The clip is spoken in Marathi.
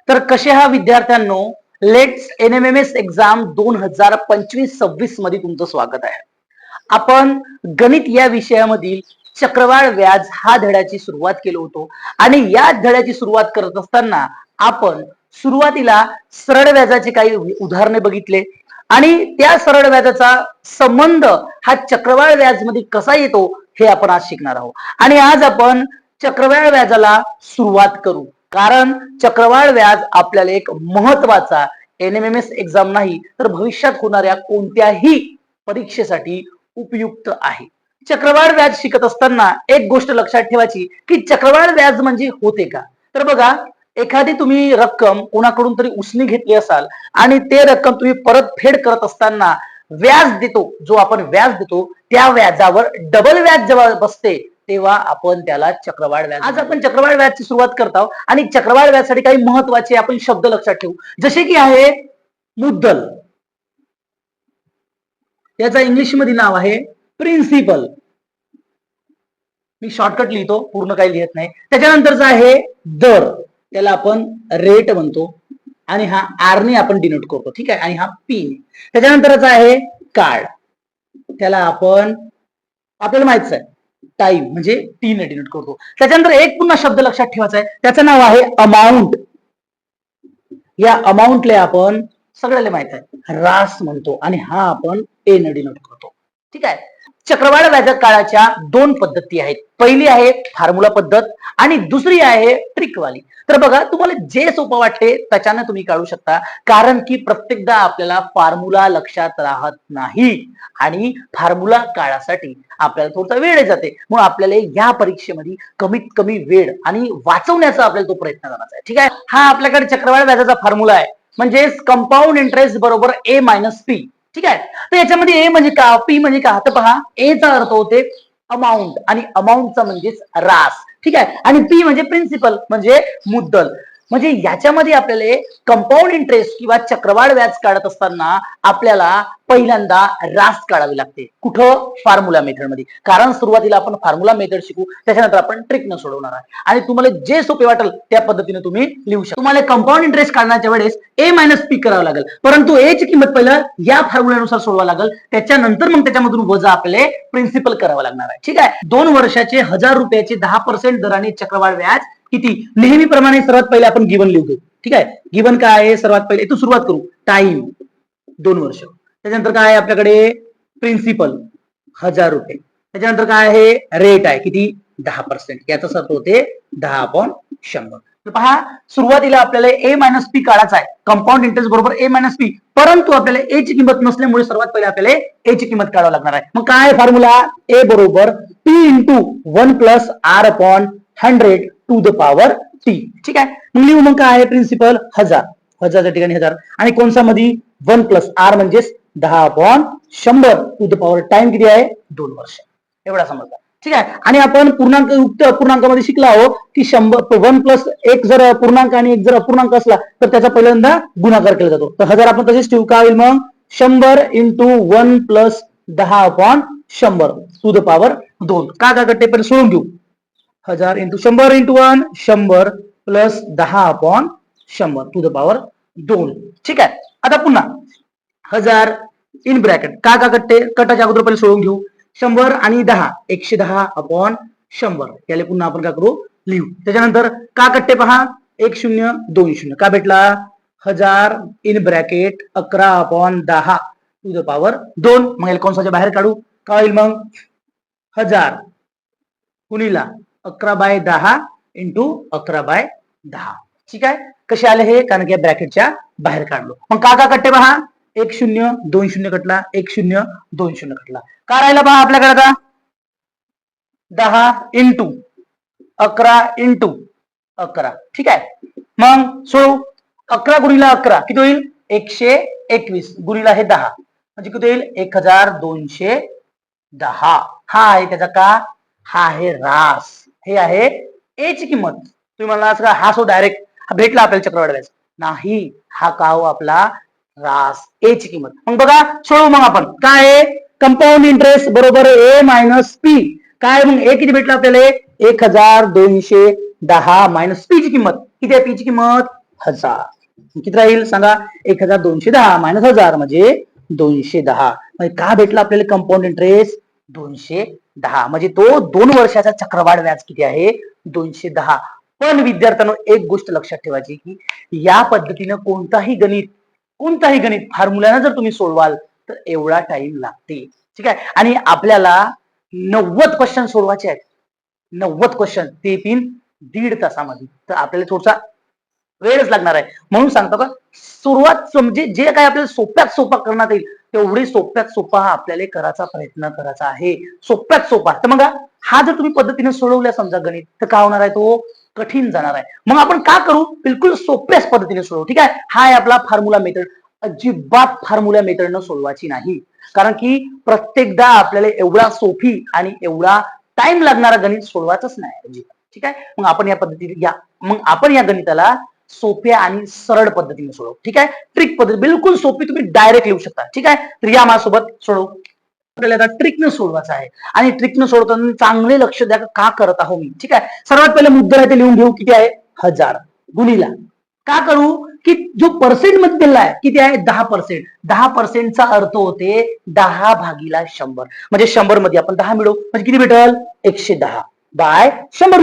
तर कसे हा विद्यार्थ्यांनो, लेट्स NMMS एक्झाम 2025-26 मध्ये तुमचं स्वागत आहे. आपण गणित या विषयामधील चक्रवाढ व्याज हा धड्याची सुरुवात केलो होतो आणि या धड्याची सुरुवात करत असताना आपण सुरुवातीला सरळ व्याजाचे काही उदाहरणे बघितले आणि त्या सरळ व्याजाचा संबंध हा चक्रवाढ व्याज मध्ये कसा येतो हे आपण आज शिकणार आहोत. आणि आज आपण चक्रवाढ व्याजाला सुरुवात करू, कारण चक्रवाढ व्याज आपल्याला एक महत्वाचा NMMS एक्झाम नाही तर भविष्यात होणाऱ्या कोणत्याही परीक्षेसाठी उपयुक्त आहे. चक्रवाढ व्याज शिकत असताना एक गोष्ट लक्षात ठेवायची की चक्रवाढ व्याज म्हणजे होते का. तर बघा, एखादी तुम्ही रक्कम कोणाकडून तरी उसने घेतली असाल आणि ते रक्कम तुम्ही परतफेड करत असताना व्याज देतो, जो आपण व्याज देतो त्या व्याजावर डबल व्याज जेव्हा बसते तेव्हा आपण त्याला चक्रवाढ व्याज. आज आपण चक्रवाढ व्याजची सुरुवात करत आहोत आणि चक्रवाढ व्याजासाठी काही महत्वाचे आपण शब्द लक्षात ठेवू, जसे की आहे मुद्दल, याचा इंग्लिश मध्ये नाव आहे प्रिन्सिपल. मी शॉर्टकट लिहितो, पूर्ण काही लिहित नाही. त्याच्यानंतरचा आहे दर, त्याला आपण रेट म्हणतो आणि हा आर ने आपण डिनोट करतो, ठीक आहे, आणि हा पी. त्याच्यानंतरचा आहे काळ, त्याला आपण आपल्याला माहितीच आहे टाइम म्हणजे टी ने डिनोट करतो. त्याच्यानंतर एक पुन्हा शब्द लक्षात ठेवायचा आहे, त्याचं नाव आहे अमाऊंट. या अमाऊंटला आपण सगळ्याला माहित आहे रास म्हणतो आणि हा आपण ए ने डिनोट करतो, ठीक आहे. चक्रवाढ व्याज काळाच्या दोन पद्धती आहेत. पहिली आहे फॉर्म्युला पद्धत आणि दुसरी आहे ट्रिकवाली. तर बघा, तुम्हाला जे सोपं वाटते त्याच्याने तुम्ही काढू शकता, कारण की प्रत्येकदा आपल्याला फॉर्म्युला लक्षात राहत नाही आणि फॉर्म्युला काळासाठी आपल्याला थोडा वेळ जाते. मग आपल्याला या परीक्षेमध्ये कमीत कमी वेळ आणि वाचवण्याचा आपल्याला तो प्रयत्न करायचा आहे, ठीक आहे. हा आपल्याकडे चक्रवाढ व्याजाचा फॉर्म्युला आहे, म्हणजे कंपाऊंड इंटरेस्ट बरोबर ए मायनस पी, ठीक आहे. तर याच्यामध्ये ए म्हणजे का, पी म्हणजे का, तर पहा, ए चा अर्थ होते अमाऊंट आणि अमाऊंटचा म्हणजेच रास, ठीक आहे, आणि पी म्हणजे प्रिन्सिपल म्हणजे मुद्दल. म्हणजे याच्यामध्ये आपल्याला कंपाऊंड इंटरेस्ट किंवा चक्रवाढ व्याज काढत असताना आपल्याला पहिल्यांदा रास काढावी लागते. कुठं? फॉर्म्युला मेथड मध्ये, कारण सुरुवातीला आपण फॉर्म्युला मेथड शिकू, त्याच्यानंतर आपण ट्रिकनं सोडवणार आहे आणि तुम्हाला जे सोपे वाटेल त्या पद्धतीने तुम्ही लिहू शकता. तुम्हाला कंपाऊंड इंटरेस्ट काढण्याच्या वेळेस ए मायनस पी करावं लागेल, परंतु ए ची किंमत पहिलं या फॉर्म्युल्यानुसार सोडवा लागेल, त्याच्यानंतर मग त्याच्यामधून वजा आपल्याला प्रिन्सिपल करावं लागणार आहे, ठीक आहे. 2 वर्षाचे 1000 रुपयाचे 10% दराने चक्रवाढ व्याज किती. नेहमीप्रमाणे सर्वात पहिले आपण गिवन लिहतो, ठीक आहे. गिवन काय आहे, सर्वात पहिले इथून सुरुवात करू. टाइम 2 वर्ष, त्याच्यानंतर काय आहे आपल्याकडे प्रिन्सिपल 1000 रुपये, त्याच्यानंतर काय आहे रेट आहे किती 10%, याचा अर्थ होते 10/100. तर पहा, सुरुवातीला आपल्याला ए मायनस पी काढायचा आहे, कंपाऊंड इंटरेस्ट बरोबर ए मायनस पी, परंतु आपल्याला ए ची किंमत नसल्यामुळे सर्वात पहिले आपल्याला ए ची किंमत काढावी लागणार आहे. मग काय फॉर्म्युला, ए बरोबर P into 1 plus R upon 100 to the power T, ठीक आहे. मग लिहू, मग काय आहे प्रिन्सिपल 1000, 1000च्या ठिकाणी 1000 आणि कोणसा मध्ये 1 प्लस आर म्हणजेच 10/100 टू द पॉवर टाइम किती आहे 2 वर्ष, एवढा समजला, ठीक आहे. आणि आपण पूर्णांक युक्त पूर्णांकामध्ये शिकला आहोत की 100 प्लस एक जर पूर्णांक आणि एक जर अपूर्णांक असला तर त्याचा पहिल्यांदा गुणाकार केला जातो. तर 1000 आपण तसेच ठेवू, काय होईल मग 100 into 1 plus 10/100 to the power 2. का गट्टे पण सोडून घेऊ. 1000 into 100 into 1 100 plus 10/100 to the power 2, ठीक आहे. आता पुन्हा 1000 इन ब्रॅकेट का गट्टे कटाच्या अगोदर पहिले सोडून घेऊ. 100 आणि 10 110/100, याला पुन्हा आपण काय करू लिहू. त्याच्यानंतर का कट्टे पहा 1 0 2 0, का भेटला 1000 in bracket 11/10 to the power 2. मग याला कोणसाच्या बाहेर काढू, काय होईल मग 1000 गुणिला 11/10 इंटू 11/10, ठीक आहे. कसे आले हे, कारण की ब्रॅकेटच्या बाहेर काढलो. मग का कट्टे पहा 1 0 2 0 कटला, 1 0 2 0 कटला. का राहिला पहा आपल्याकडे आता 10 इंटू 11 इंटू 11, ठीक आहे. मग सोडू, 11 गुणिला 11 किती होईल 121 गुणिला हे 10 म्हणजे किती होईल 1210. हा आहे त्याचा का, हा आहे रास, हे आहे ए ची किंमत. तुम्ही म्हणला असं हा सो डायरेक्ट भेटला आपल्याला चक्रवाढ व्याज नाही, हा का हो आपला रास, ए ची किंमत. मग बघा सोडू, मग आपण काय आहे कंपाऊंड इंटरेस्ट बरोबर ए मायनस पी, काय मग ए किती भेटला आपल्याला 1210 मायनस पी ची किंमत किती आहे, पी ची किंमत हजार. किती राहील सांगा? 1210 मायनस 1000 म्हणजे 210. म्हणजे का भेटला आपल्याला कंपाऊंड इंटरेस्ट? 210. म्हणजे तो 2 वर्षाचा चक्रवाढ व्याज किती आहे? 210. पण विद्यार्थ्यांनो एक गोष्ट लक्षात ठेवायची की या पद्धतीनं कोणताही गणित फॉर्म्युल्यानं जर तुम्ही सोडवाल तर एवढा टाइम लागते. ठीक आहे. आणि आपल्याला 90 क्वेश्चन सोडवायचे आहेत. 90 क्वेश्चन ते पण 1.5 तासामध्ये. तर आपल्याला थोडासा वेळच लागणार आहे. म्हणून सांगतो का सुरुवात म्हणजे जे काही आपल्याला सोप्यात सोपा करण्यात येईल तेवढी सोप्यात सोपा आपल्याला करायचा प्रयत्न करायचा आहे. सोप्यात सोपा. तर मग हा जर तुम्ही पद्धतीने सोडवल्या समजा गणित तर काय होणार आहे? तो कठीण जाणार आहे. मग आपण का करू? बिलकुल सोप्याच पद्धतीने सोडवू. ठीक आहे. हा आहे आपला फॉर्म्युला मेथड. अजिबात फॉर्म्युला मेथडनं सोडवायची नाही. कारण की प्रत्येकदा आपल्याला एवढा सोपी आणि एवढा टाइम लागणारा गणित सोडवायचंच नाही अजिबात. ठीक आहे. मग आपण या गणिताला सोप्या आणि सरळ पद्धतीने सोडवू. ठीक आहे. ट्रिक पद्धत बिलकुल सोपी, तुम्ही डायरेक्ट लिहू शकता. ठीक आहे. तर या माझ्यासोबत सोडवू. आपल्याला आता ट्रिकनं सोडवायचं आहे आणि ट्रिकनं सोडवताना चांगले लक्ष द्या का करत आहो मी. ठीक आहे. सर्वात पहिले मुद्दा ते लिहून घेऊ. किती आहे? 1000 गुणीला का करू की जो पर्सेंट मध्ये दिला आहे किती आहे? 10%. 10%चा अर्थ होते 10 भागीला 100. म्हणजे 100 मध्ये आपण 10 मिळवू म्हणजे किती भेटल? 110 बाय 100